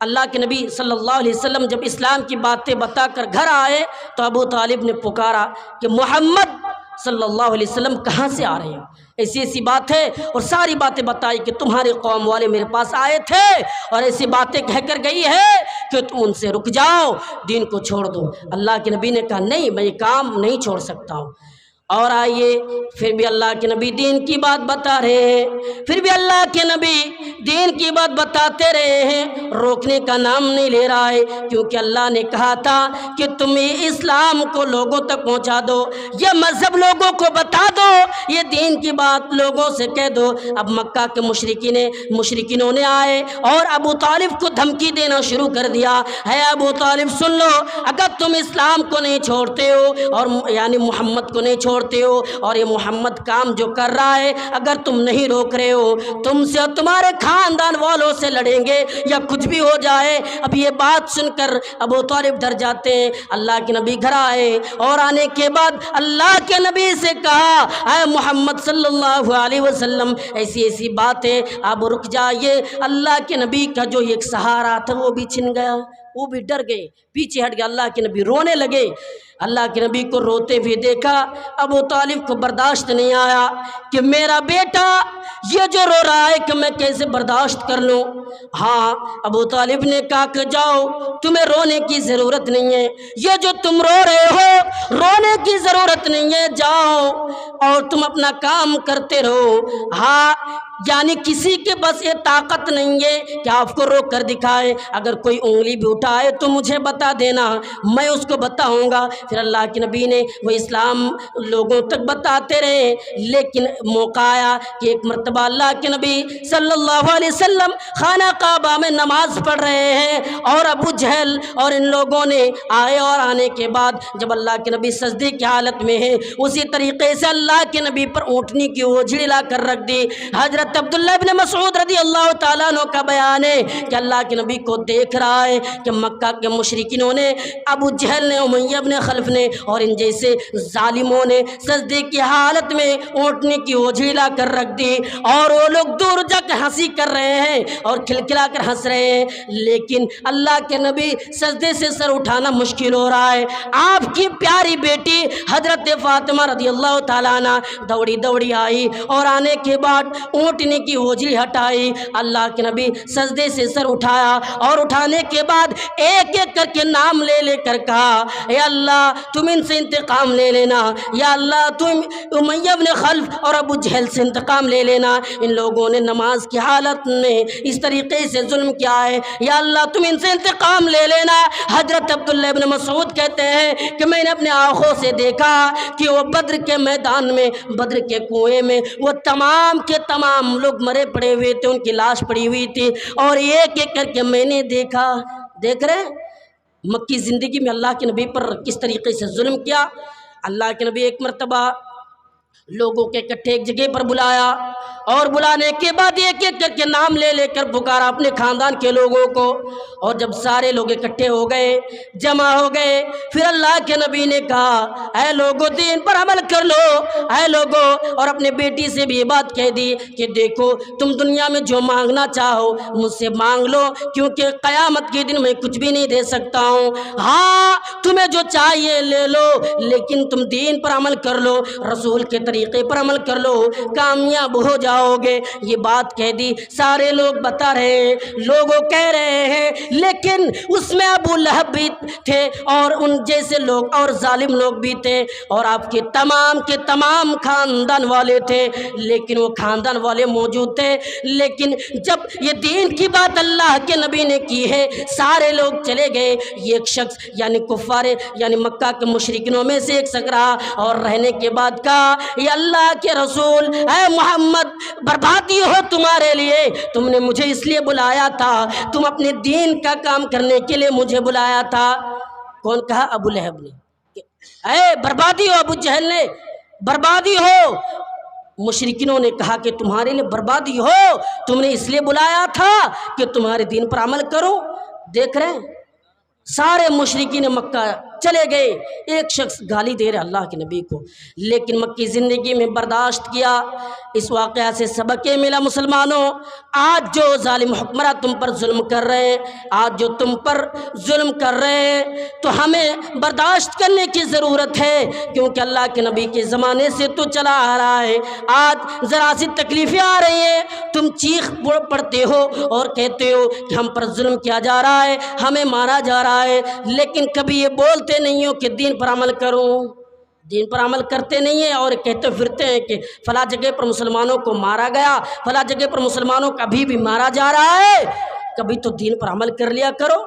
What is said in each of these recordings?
اللہ کے نبی صلی اللہ علیہ وسلم جب اسلام کی باتیں بتا کر گھر آئے تو ابو طالب نے پکارا کہ محمد صلی اللہ علیہ وسلم کہاں سے آ رہے ہیں؟ ایسی ایسی بات ہے، اور ساری باتیں بتائی کہ تمہارے قوم والے میرے پاس آئے تھے اور ایسی باتیں کہہ کر گئی ہے کہ تم ان سے رک جاؤ، دین کو چھوڑ دو۔ اللہ کے نبی نے کہا نہیں، میں یہ کام نہیں چھوڑ سکتا ہوں۔ اور آئیے پھر بھی اللہ کے نبی دین کی بات بتا رہے ہیں، پھر بھی اللہ کے نبی دین کی بات بتاتے رہے ہیں، روکنے کا نام نہیں لے رہا ہے، کیونکہ اللہ نے کہا تھا کہ تم اسلام کو لوگوں تک پہنچا دو، یہ مذہب لوگوں کو بتا دو، یہ دین کی بات لوگوں سے کہہ دو۔ اب مکہ کے مشرکینوں نے آئے اور ابو طالب کو دھمکی دینا شروع کر دیا، ہے ابو طالب سن لو، اگر تم اسلام کو نہیں چھوڑتے ہو اور یعنی محمد کو نہیں چھوڑتے ہو، اور یہ محمد کام جو کر رہا ہے اگر تم نہیں روک رہے ہو، تم سے اور تمہارے خاندان والوں سے لڑیں گے یا کچھ بھی ہو جائے۔ اب یہ بات سن کر ابو طالب ڈر جاتے ہیں۔ اللہ کے نبی گھر آئے اور آنے کے بعد اللہ کے نبی سے کہا اے محمد صلی اللہ علیہ وسلم ایسی ایسی باتیں، اب رک جائیے۔ اللہ کے نبی کا جو ایک سہارا تھا وہ بھی چھن گیا، وہ بھی ڈر گئے، پیچھے ہٹ گیا۔ اللہ کے نبی رونے لگے۔ اللہ کے نبی کو روتے ہوئے دیکھا، ابو طالب کو برداشت نہیں آیا کہ میرا بیٹا یہ جو رو رہا ہے کہ میں کیسے برداشت کر لوں۔ ہاں ابو طالب نے کہا کہ جاؤ، تمہیں رونے کی ضرورت نہیں ہے، یہ جو تم رو رہے ہو رونے کی ضرورت نہیں ہے، جاؤ اور تم اپنا کام کرتے رہو۔ ہاں یعنی کسی کے بس یہ طاقت نہیں ہے کہ آپ کو روک کر دکھائے، اگر کوئی انگلی بھی اٹھائے تو مجھے بتا دینا، میں اس کو بتاؤں گا۔ پھر اللہ کے نبی نے وہ اسلام لوگوں تک بتاتے رہے، لیکن موقع آیا کہ ایک مرتبہ اللہ کے نبی صلی اللہ علیہ وسلم خانہ کعبہ میں نماز پڑھ رہے ہیں اور ابو جہل اور ان لوگوں نے آئے، اور آنے کے بعد جب اللہ کے نبی سجدے کی حالت میں ہیں اسی طریقے سے اللہ کے نبی پر اونٹنی کی اوجھڑی لا کر رکھ دی۔ حضرت عبداللہ ابن مسعود رضی اللہ تعالیٰ عنہ کا بیان ہے کہ اللہ کے نبی کو دیکھ رہا ہے کہ مکہ کے مشرکینوں نے، ابو جہل نے، امیہ بن خلف نے اور ان جیسے ظالموں نے سجدے کی حالت میں اونٹنے کی اوجھڑی لا کر رکھ دی، اور وہ لوگ دور جا کے ہنسی کر رہے ہیں اور کھلکھلا کر ہنس رہے ہیں، لیکن اللہ کے نبی سجدے سے سر اٹھانا مشکل ہو رہا ہے۔ آپ کی پیاری بیٹی حضرت فاطمہ رضی اللہ تعالیٰ عنہ دوڑی دوڑی آئی اور آنے کے بعد اونٹنے کی اوجھڑی ہٹائی۔ اللہ کے نبی سجدے سے سر اٹھایا اور اٹھانے کے بعد ایک ایک کر کے نام لے لے کر کہا اے اللہ تم ان سے انتقام لے لینا، یا اللہ تم امیہ بن خلف اور ابو جہل سے انتقام لے لینا، ان لوگوں نے نماز کی حالت میں اس طریقے سے ظلم کیا ہے، یا اللہ تم ان سے انتقام لے لینا۔ حضرت عبداللہ ابن مسعود کہتے ہیں کہ میں نے اپنے آنکھوں سے دیکھا کہ وہ بدر کے میدان میں، بدر کے کنویں میں وہ تمام کے تمام لوگ مرے پڑے ہوئے تھے، ان کی لاش پڑی ہوئی تھی، اور ایک ایک کر کے میں نے دیکھا۔ دیکھ رہے مکی زندگی میں اللہ کے نبی پر کس طریقے سے ظلم کیا۔ اللہ کے نبی ایک مرتبہ لوگوں کے اکٹھے ایک جگہ پر بلایا، اور بلانے کے بعد ایک ایک کر کے نام لے لے کر پکارا اپنے خاندان کے لوگوں کو، اور جب سارے لوگ اکٹھے ہو گئے، جمع ہو گئے، پھر اللہ کے نبی نے کہا اے لوگو دین پر عمل کر لو، اے لوگو، اور اپنے بیٹی سے بھی یہ بات کہہ دی کہ دیکھو تم دنیا میں جو مانگنا چاہو مجھ سے مانگ لو، کیونکہ قیامت کے دن میں کچھ بھی نہیں دے سکتا ہوں۔ ہاں تمہیں جو چاہیے لے لو، لیکن تم دین پر عمل کر لو، رسول کے طریقے پر عمل کر لو، کامیاب ہو جاؤ گے۔ یہ بات کہہ دی، سارے لوگ بتا رہے ہیں، لوگوں کہہ رہے ہیں، لیکن اس میں ابو لہب بھی تھے اور ان جیسے لوگ اور ظالم لوگ بھی تھے، اور آپ کے تمام خاندان والے تھے، لیکن وہ خاندان والے موجود تھے، لیکن جب یہ دین کی بات اللہ کے نبی نے کی ہے سارے لوگ چلے گئے۔ یہ ایک شخص یعنی کفار یعنی مکہ کے مشرکینوں میں سے ایک شخص رہا، اور رہنے کے بعد کہا یہ اللہ کے رسول اے محمد بربادی ہو تمہارے لیے، تم نے مجھے اس لیے بلایا تھا، تم اپنے دین کا کام کرنے کے لیے مجھے بلایا تھا۔ کون کہا؟ ابو لہب نے، اے بربادی ہو، ابو جہل نے بربادی ہو۔ مشرکینوں نے کہا کہ تمہارے لیے بربادی ہو، تم نے اس لیے بلایا تھا کہ تمہارے دین پر عمل کرو۔ دیکھ رہے ہیں سارے مشرکین مکہ چلے گئے، ایک شخص گالی دے رہے اللہ کے نبی کو، لیکن مکی زندگی میں برداشت کیا۔ اس واقعہ سے سبق یہ ملا مسلمانوں، آج جو ظالم حکمراں تم پر ظلم کر رہے ہیں، آج جو تم پر ظلم کر رہے ہیں، تو ہمیں برداشت کرنے کی ضرورت ہے، کیونکہ اللہ کے نبی کے زمانے سے تو چلا آ رہا ہے۔ آج ذرا سی تکلیفیں آ رہی ہیں، تم چیخ پڑتے ہو اور کہتے ہو کہ ہم پر ظلم کیا جا رہا ہے، ہمیں مارا جا رہا ہے، لیکن کبھی یہ بولتے نہیں ہو کہ دین پر عمل کروں، دین پر عمل کرتے نہیں ہیں، اور کہتے پھرتے ہیں کہ فلاں جگہ پر مسلمانوں کو مارا گیا، فلاں جگہ پر مسلمانوں کو ابھی بھی مارا جا رہا ہے۔ کبھی تو دین پر عمل کر لیا کرو۔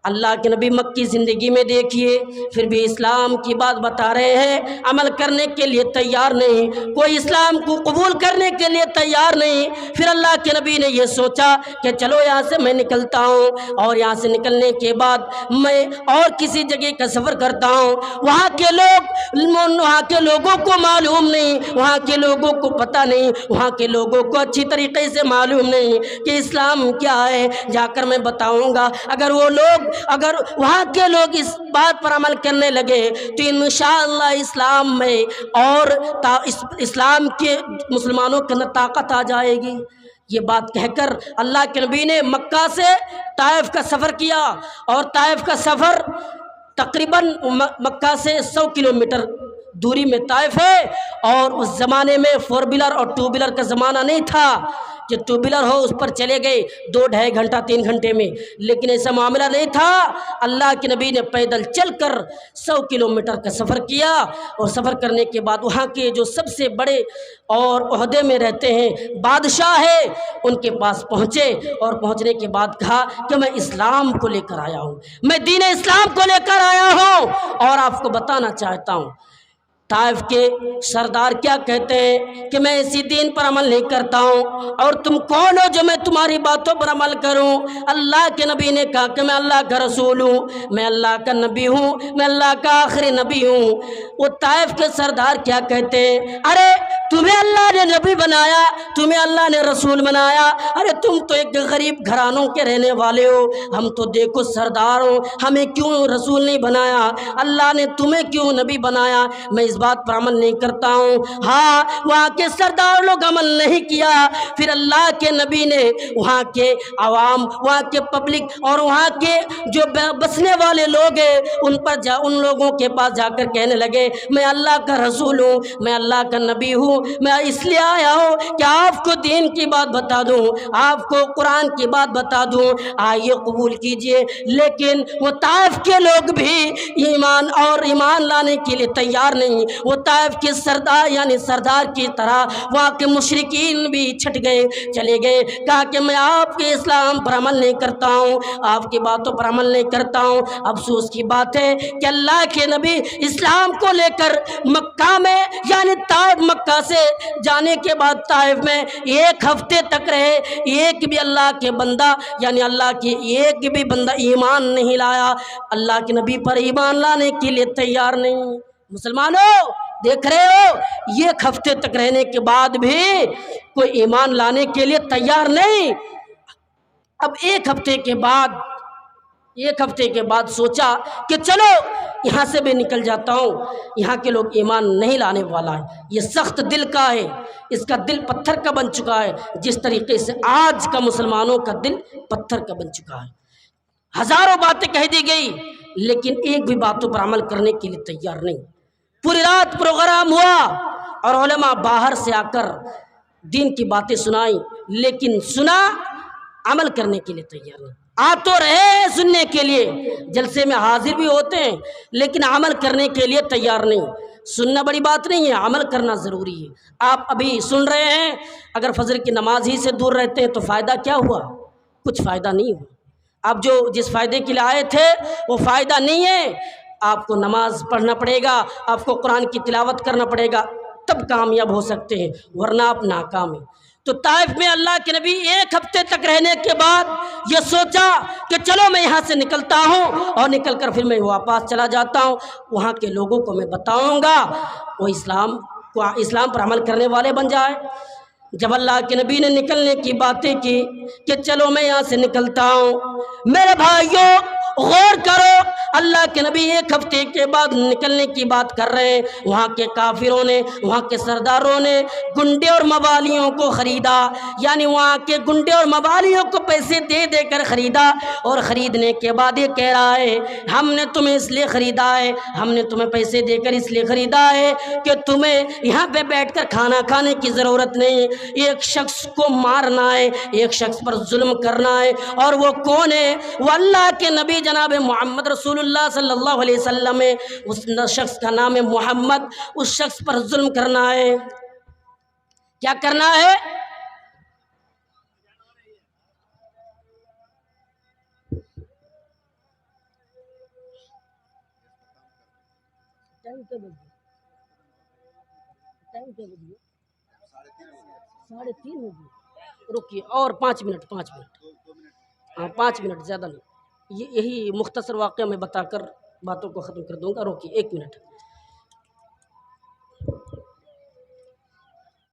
اللہ کے نبی مکی زندگی میں دیکھیے، پھر بھی اسلام کی بات بتا رہے ہیں، عمل کرنے کے لیے تیار نہیں، کوئی اسلام کو قبول کرنے کے لیے تیار نہیں۔ پھر اللہ کے نبی نے یہ سوچا کہ چلو یہاں سے میں نکلتا ہوں، اور یہاں سے نکلنے کے بعد میں اور کسی جگہ کا سفر کرتا ہوں، وہاں کے لوگوں کو معلوم نہیں، وہاں کے لوگوں کو پتہ نہیں، وہاں کے لوگوں کو اچھی طریقے سے معلوم نہیں کہ اسلام کیا ہے، جا کر میں بتاؤں گا۔ اگر وہاں کے لوگ اس بات پر عمل کرنے لگے تو انشاءاللہ اسلام میں اور اسلام کے مسلمانوں کے اندر طاقت آ جائے گی۔ یہ بات کہہ کر اللہ کے نبی نے مکہ سے طائف کا سفر کیا، اور طائف کا سفر تقریباً مکہ سے 100 کلومیٹر دوری میں طائف ہے، اور اس زمانے میں 4 ویلر اور 2 ویلر کا زمانہ نہیں تھا کہ 2 ویلر ہو اس پر چلے گئے 2-2.5 گھنٹہ 3 گھنٹے میں، لیکن ایسا معاملہ نہیں تھا۔ اللہ کے نبی نے پیدل چل کر 100 کلومیٹر کا سفر کیا، اور سفر کرنے کے بعد وہاں کے جو سب سے بڑے اور عہدے میں رہتے ہیں بادشاہ ہے، ان کے پاس پہنچے، اور پہنچنے کے بعد کہا کہ میں اسلام کو لے کر آیا ہوں، میں دین اسلام کو لے کر آیا ہوں، اور آپ کو بتانا چاہتا ہوں طائف کے سردار کیا کہتے ہیں کہ میں اسی دین پر عمل نہیں کرتا ہوں، اور تم کون ہو جو میں تمہاری باتوں پر عمل کروں؟ اللہ کے نبی نے کہا کہ میں اللہ کا رسول ہوں، میں اللہ کا نبی ہوں، میں اللہ کا آخری نبی ہوں۔ وہ طائف کے سردار کیا کہتے ہیں، ارے تمہیں اللہ نے نبی بنایا، تمہیں اللہ نے رسول بنایا، ارے تم تو ایک غریب گھرانوں کے رہنے والے ہو، ہم تو دیکھو سردار ہوں، ہمیں کیوں رسول نہیں بنایا؟ اللہ نے تمہیں کیوں نبی بنایا؟ میں اس بات پر عمل نہیں کرتا ہوں۔ ہاں، وہاں کے سردار لوگ عمل نہیں کیا، پھر اللہ کے نبی نے وہاں کے عوام، وہاں کے پبلک اور وہاں کے جو بسنے والے لوگ ہیں ان لوگوں کے پاس جا کر کہنے لگے میں اللہ کا رسول ہوں، میں اللہ کا نبی ہوں، میں اس لیے آیا ہوں کہ آپ کو دین کی بات بتا دوں، آپ کو قرآن کی بات بتا دوں، آئیے قبول کیجئے۔ لیکن وہ طائف کے لوگ بھی ایمان لانے کے لیے تیار نہیں۔ وہ طائف کے سردار کی طرح وہاں کے مشرکین بھی چھٹ گئے، چلے گئے، کہا کہ میں آپ کے اسلام پر عمل نہیں کرتا ہوں، آپ کی باتوں پر عمل نہیں کرتا ہوں۔ افسوس کی بات ہے کہ اللہ کے نبی اسلام کو لے کر مکہ میں مکہ سے جانے کے بعد طائف میں 1 ہفتے تک رہے، ایک بھی اللہ کے بندہ اللہ کی ایک بھی بندہ ایمان نہیں لایا، اللہ کے نبی پر ایمان لانے کے لیے تیار نہیں۔ مسلمانوں دیکھ رہے ہو، 1 ہفتے تک رہنے کے بعد بھی کوئی ایمان لانے کے لیے تیار نہیں۔ اب 1 ہفتے کے بعد سوچا کہ چلو یہاں سے بھی نکل جاتا ہوں، یہاں کے لوگ ایمان نہیں لانے والا ہے، یہ سخت دل کا ہے، اس کا دل پتھر کا بن چکا ہے، جس طریقے سے آج کا مسلمانوں کا دل پتھر کا بن چکا ہے۔ ہزاروں باتیں کہہ دی گئی، لیکن ایک بھی باتوں پر عمل کرنے کے لیے تیار نہیں۔ پوری رات پروگرام ہوا، اور علماء باہر سے آ کر دین کی باتیں سنائیں، لیکن سنا، عمل کرنے کے لیے تیار نہیں۔ آ تو رہے سننے کے لیے، جلسے میں حاضر بھی ہوتے ہیں، لیکن عمل کرنے کے لیے تیار نہیں۔ سننا بڑی بات نہیں ہے، عمل کرنا ضروری ہے۔ آپ ابھی سن رہے ہیں، اگر فجر کی نماز ہی سے دور رہتے ہیں تو فائدہ کیا ہوا؟ کچھ فائدہ نہیں ہوا۔ آپ جو جس فائدے کے لیے آئے تھے وہ فائدہ نہیں ہے۔ آپ کو نماز پڑھنا پڑے گا، آپ کو قرآن کی تلاوت کرنا پڑے گا، تب کامیاب ہو سکتے ہیں، ورنہ آپ ناکام ہیں۔ تو طائف میں اللہ کے نبی 1 ہفتے تک رہنے کے بعد یہ سوچا کہ چلو میں یہاں سے نکلتا ہوں، اور نکل کر پھر میں واپس چلا جاتا ہوں، وہاں کے لوگوں کو میں بتاؤں گا، وہ اسلام پر عمل کرنے والے بن جائے۔ جب اللہ کے نبی نے نکلنے کی باتیں کی کہ چلو میں یہاں سے نکلتا ہوں، میرے بھائیوں غور کرو، اللہ کے نبی ایک ہفتے کے بعد نکلنے کی بات کر رہے ہیں، وہاں کے کافروں نے، وہاں کے سرداروں نے گنڈے اور موالیوں کو خریدا، یعنی وہاں کے گنڈے اور موالیوں کو پیسے دے دے کر خریدا، اور خریدنے کے بعد یہ کہہ رہا ہے ہم نے تمہیں اس لیے خریدا ہے، ہم نے تمہیں پیسے دے کر اس لیے خریدا ہے کہ تمہیں یہاں پہ بیٹھ کر کھانا کھانے کی ضرورت نہیں، ایک شخص کو مارنا ہے، ایک شخص پر ظلم کرنا ہے، اور وہ کون ہے؟ وہ اللہ کے نبی جناب محمد رسول اللہ صلی اللہ علیہ وسلم ہے، اس شخص کا نام ہے محمد، اس شخص پر ظلم کرنا ہے، کیا کرنا ہے؟ ساڑھے تین ہو گئی، رکیے اور 5 منٹ، ہاں 5 منٹ زیادہ نہیں، یہی مختصر واقعہ میں بتا کر باتوں کو ختم کر دوں گا، رکیے 1 منٹ۔